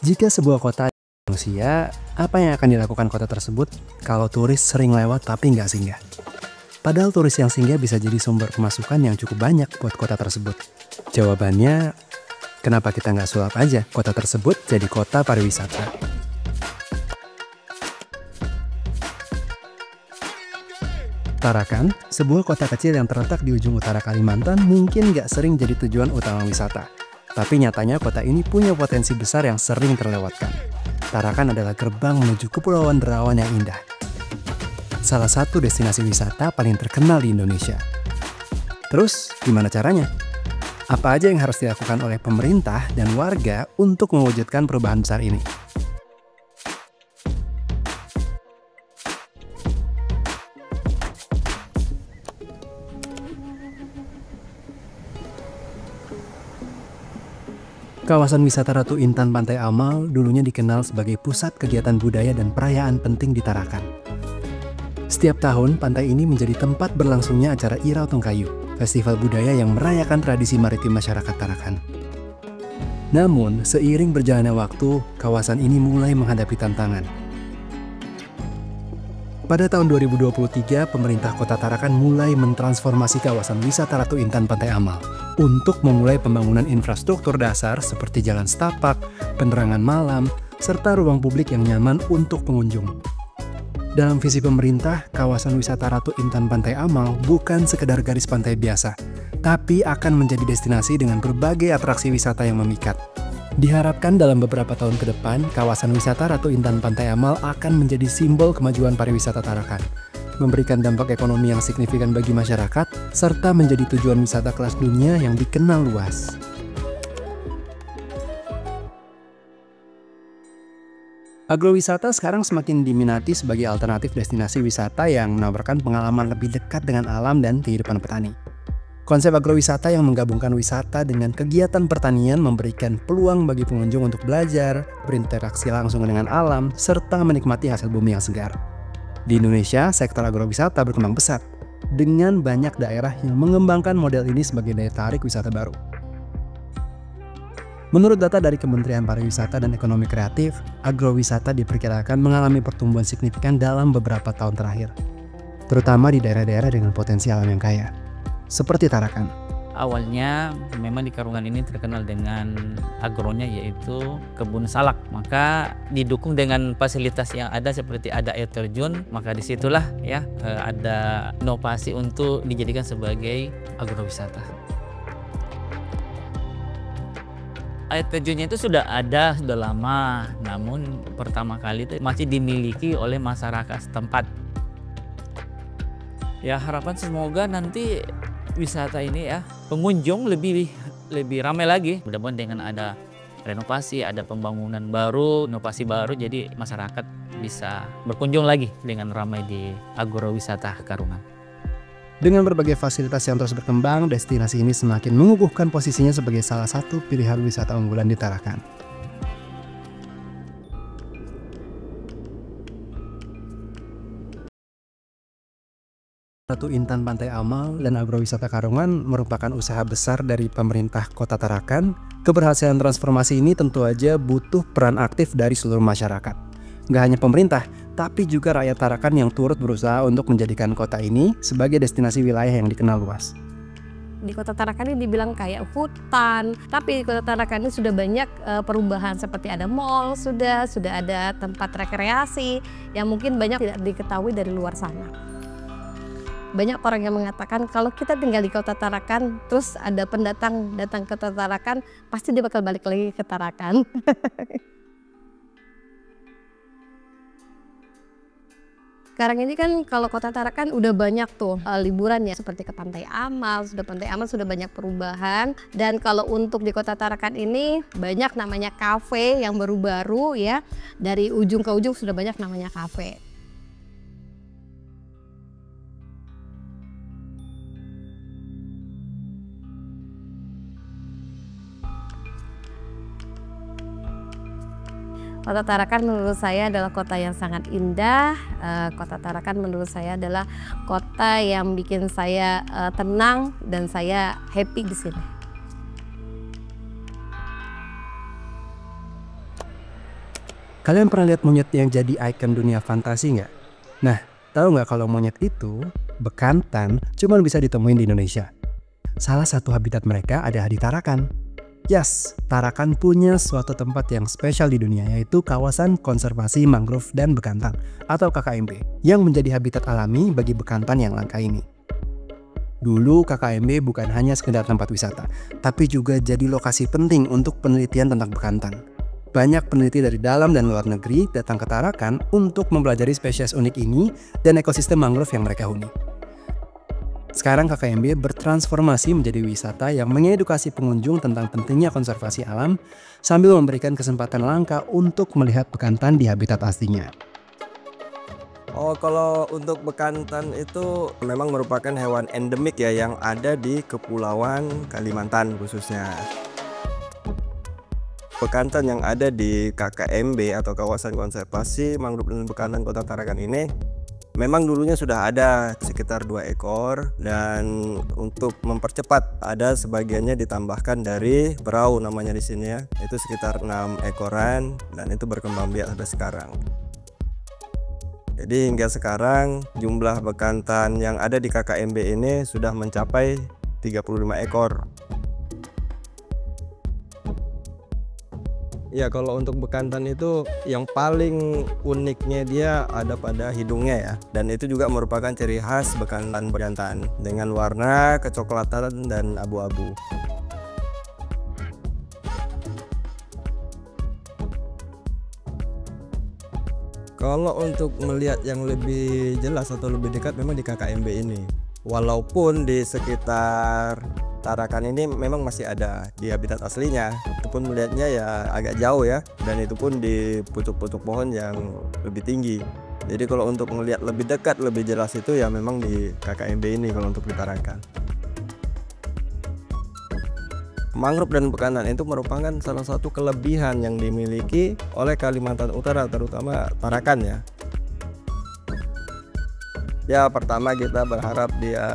Jika sebuah kota manusia, apa yang akan dilakukan kota tersebut kalau turis sering lewat tapi nggak singgah? Padahal turis yang singgah bisa jadi sumber pemasukan yang cukup banyak buat kota tersebut. Jawabannya, kenapa kita nggak sulap aja kota tersebut jadi kota pariwisata? Tarakan, sebuah kota kecil yang terletak di ujung utara Kalimantan mungkin nggak sering jadi tujuan utama wisata. Tapi nyatanya kota ini punya potensi besar yang sering terlewatkan. Tarakan adalah gerbang menuju Kepulauan Derawan yang indah. Salah satu destinasi wisata paling terkenal di Indonesia. Terus, gimana caranya? Apa aja yang harus dilakukan oleh pemerintah dan warga untuk mewujudkan perubahan besar ini? Kawasan wisata Ratu Intan Pantai Amal dulunya dikenal sebagai pusat kegiatan budaya dan perayaan penting di Tarakan. Setiap tahun, pantai ini menjadi tempat berlangsungnya acara Irau Tongkayu, festival budaya yang merayakan tradisi maritim masyarakat Tarakan. Namun, seiring berjalannya waktu, kawasan ini mulai menghadapi tantangan. Pada tahun 2023, pemerintah Kota Tarakan mulai mentransformasi kawasan wisata Ratu Intan Pantai Amal untuk memulai pembangunan infrastruktur dasar seperti jalan setapak, penerangan malam, serta ruang publik yang nyaman untuk pengunjung. Dalam visi pemerintah, kawasan wisata Ratu Intan Pantai Amal bukan sekedar garis pantai biasa, tapi akan menjadi destinasi dengan berbagai atraksi wisata yang memikat. Diharapkan dalam beberapa tahun ke depan, kawasan wisata Ratu Intan Pantai Amal akan menjadi simbol kemajuan pariwisata Tarakan, memberikan dampak ekonomi yang signifikan bagi masyarakat, serta menjadi tujuan wisata kelas dunia yang dikenal luas. Agrowisata sekarang semakin diminati sebagai alternatif destinasi wisata yang menawarkan pengalaman lebih dekat dengan alam dan kehidupan petani. Konsep agrowisata yang menggabungkan wisata dengan kegiatan pertanian memberikan peluang bagi pengunjung untuk belajar, berinteraksi langsung dengan alam, serta menikmati hasil bumi yang segar. Di Indonesia, sektor agrowisata berkembang pesat, dengan banyak daerah yang mengembangkan model ini sebagai daya tarik wisata baru. Menurut data dari Kementerian Pariwisata dan Ekonomi Kreatif, agrowisata diperkirakan mengalami pertumbuhan signifikan dalam beberapa tahun terakhir, terutama di daerah-daerah dengan potensi alam yang kaya, seperti Tarakan. Awalnya memang di Karungan ini terkenal dengan agronya, yaitu kebun salak. Maka didukung dengan fasilitas yang ada seperti ada air terjun, maka disitulah ada inovasi untuk dijadikan sebagai agrowisata. Air terjunnya itu sudah ada, sudah lama, namun pertama kali itu masih dimiliki oleh masyarakat setempat. Ya, harapan semoga nanti wisata ini pengunjung lebih ramai lagi. Mudah-mudahan dengan ada renovasi, ada pembangunan baru, inovasi baru, jadi masyarakat bisa berkunjung lagi dengan ramai di agrowisata Karungan. Dengan berbagai fasilitas yang terus berkembang, destinasi ini semakin mengukuhkan posisinya sebagai salah satu pilihan wisata unggulan di Tarakan. Ratu Intan Pantai Amal dan agrowisata Karungan merupakan usaha besar dari pemerintah Kota Tarakan. Keberhasilan transformasi ini tentu aja butuh peran aktif dari seluruh masyarakat. Gak hanya pemerintah, tapi juga rakyat Tarakan yang turut berusaha untuk menjadikan kota ini sebagai destinasi wilayah yang dikenal luas. Di Kota Tarakan ini dibilang kayak hutan, tapi di Kota Tarakan ini sudah banyak perubahan, seperti ada mall, sudah ada tempat rekreasi yang mungkin banyak tidak diketahui dari luar sana. Banyak orang yang mengatakan kalau kita tinggal di Kota Tarakan, terus ada pendatang datang ke Kota Tarakan, pasti dia bakal balik lagi ke Tarakan. Sekarang ini kan kalau Kota Tarakan udah banyak tuh liburan ya, seperti ke Pantai Amal, Pantai Amal sudah banyak perubahan. Dan kalau untuk di Kota Tarakan ini banyak namanya kafe yang baru-baru ya, dari ujung ke ujung sudah banyak namanya kafe. Kota Tarakan menurut saya adalah kota yang sangat indah. Kota Tarakan menurut saya adalah kota yang bikin saya tenang dan saya happy di sini. Kalian pernah lihat monyet yang jadi ikon dunia fantasi nggak? Nah, tahu nggak kalau monyet itu, bekantan, cuma bisa ditemuin di Indonesia. Salah satu habitat mereka ada di Tarakan. Yes, Tarakan punya suatu tempat yang spesial di dunia, yaitu Kawasan Konservasi Mangrove dan Bekantan atau KKMB, yang menjadi habitat alami bagi bekantan yang langka ini. Dulu KKMB bukan hanya sekedar tempat wisata, tapi juga jadi lokasi penting untuk penelitian tentang bekantan. Banyak peneliti dari dalam dan luar negeri datang ke Tarakan untuk mempelajari spesies unik ini dan ekosistem mangrove yang mereka huni. Sekarang KKMB bertransformasi menjadi wisata yang mengedukasi pengunjung tentang pentingnya konservasi alam sambil memberikan kesempatan langka untuk melihat bekantan di habitat aslinya. Oh, kalau untuk bekantan itu memang merupakan hewan endemik ya yang ada di Kepulauan Kalimantan khususnya. Bekantan yang ada di KKMB atau Kawasan Konservasi Mangrove dan Bekantan Kota Tarakan ini memang dulunya sudah ada sekitar 2 ekor, dan untuk mempercepat ada sebagiannya ditambahkan dari perahu namanya di sini ya. Itu sekitar 6 ekoran dan itu berkembang biak sampai sekarang. Jadi hingga sekarang jumlah bekantan yang ada di KKMB ini sudah mencapai 35 ekor. Ya, kalau untuk bekantan itu yang paling uniknya dia ada pada hidungnya ya, dan itu juga merupakan ciri khas bekantan dengan warna kecoklatan dan abu-abu. Kalau untuk melihat yang lebih jelas atau lebih dekat memang di KKMB ini. Walaupun di sekitar Tarakan ini memang masih ada di habitat aslinya, itu pun melihatnya ya agak jauh ya, dan itu pun di pucuk-pucuk pohon yang lebih tinggi. Jadi kalau untuk melihat lebih dekat, lebih jelas itu ya memang di KKMB ini kalau untuk di Tarakan. Mangrove dan bekantan itu merupakan salah satu kelebihan yang dimiliki oleh Kalimantan Utara, terutama Tarakan ya. Ya, pertama kita berharap dia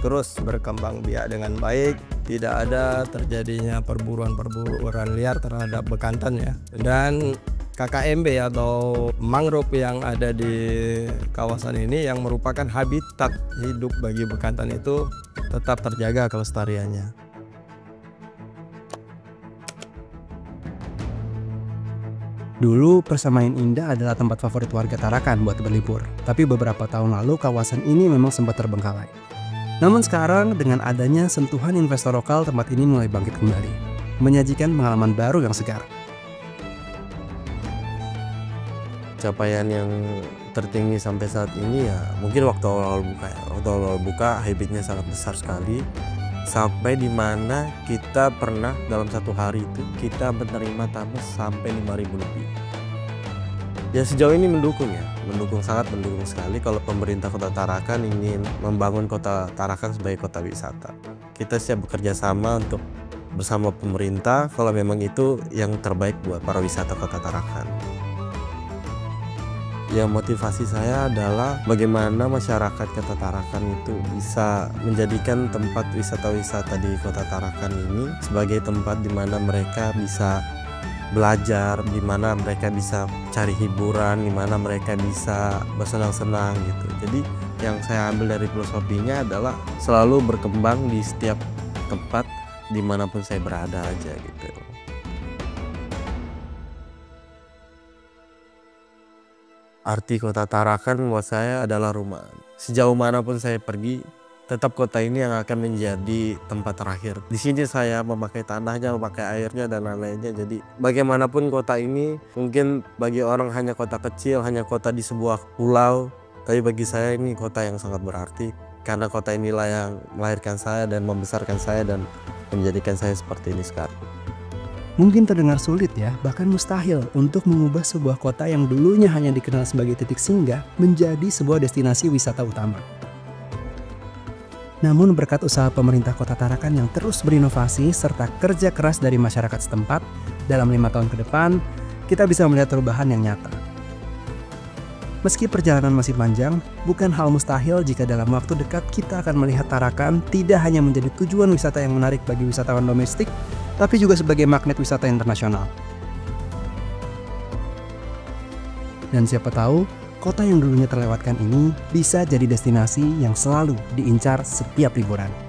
terus berkembang biak dengan baik, tidak ada terjadinya perburuan liar terhadap bekantan ya. Dan KKMB atau mangrove yang ada di kawasan ini yang merupakan habitat hidup bagi bekantan itu tetap terjaga kelestariannya. Dulu Persemayan Indah adalah tempat favorit warga Tarakan buat berlibur, tapi beberapa tahun lalu kawasan ini memang sempat terbengkalai. Namun sekarang dengan adanya sentuhan investor lokal, tempat ini mulai bangkit kembali, menyajikan pengalaman baru yang segar. Capaian yang tertinggi sampai saat ini ya mungkin waktu awal buka ya. Waktu awal buka habitnya sangat besar sekali, sampai dimana kita pernah dalam satu hari itu kita menerima tamu sampai 5.000 lebih. Ya sejauh ini sangat mendukung sekali kalau pemerintah Kota Tarakan ingin membangun Kota Tarakan sebagai kota wisata. Kita siap bekerja sama untuk bersama pemerintah kalau memang itu yang terbaik buat para wisata Kota Tarakan. Ya, motivasi saya adalah bagaimana masyarakat Kota Tarakan itu bisa menjadikan tempat wisata-wisata di Kota Tarakan ini sebagai tempat di mana mereka bisa belajar, di mana mereka bisa cari hiburan, di mana mereka bisa bersenang-senang gitu. Jadi yang saya ambil dari filosofinya adalah selalu berkembang di setiap tempat dimanapun saya berada aja gitu. Arti Kota Tarakan buat saya adalah rumah. Sejauh manapun saya pergi, tetap kota ini yang akan menjadi tempat terakhir. Di sini saya memakai tanahnya, memakai airnya dan lain-lainnya. Jadi bagaimanapun kota ini, mungkin bagi orang hanya kota kecil, hanya kota di sebuah pulau. Tapi bagi saya ini kota yang sangat berarti. Karena kota inilah yang melahirkan saya dan membesarkan saya dan menjadikan saya seperti ini sekarang. Mungkin terdengar sulit ya, bahkan mustahil untuk mengubah sebuah kota yang dulunya hanya dikenal sebagai titik singgah menjadi sebuah destinasi wisata utama. Namun berkat usaha pemerintah Kota Tarakan yang terus berinovasi serta kerja keras dari masyarakat setempat, dalam 5 tahun ke depan, kita bisa melihat perubahan yang nyata. Meski perjalanan masih panjang, bukan hal mustahil jika dalam waktu dekat kita akan melihat Tarakan tidak hanya menjadi tujuan wisata yang menarik bagi wisatawan domestik, tapi juga sebagai magnet wisata internasional. Dan siapa tahu, kota yang dulunya terlewatkan ini bisa jadi destinasi yang selalu diincar setiap liburan.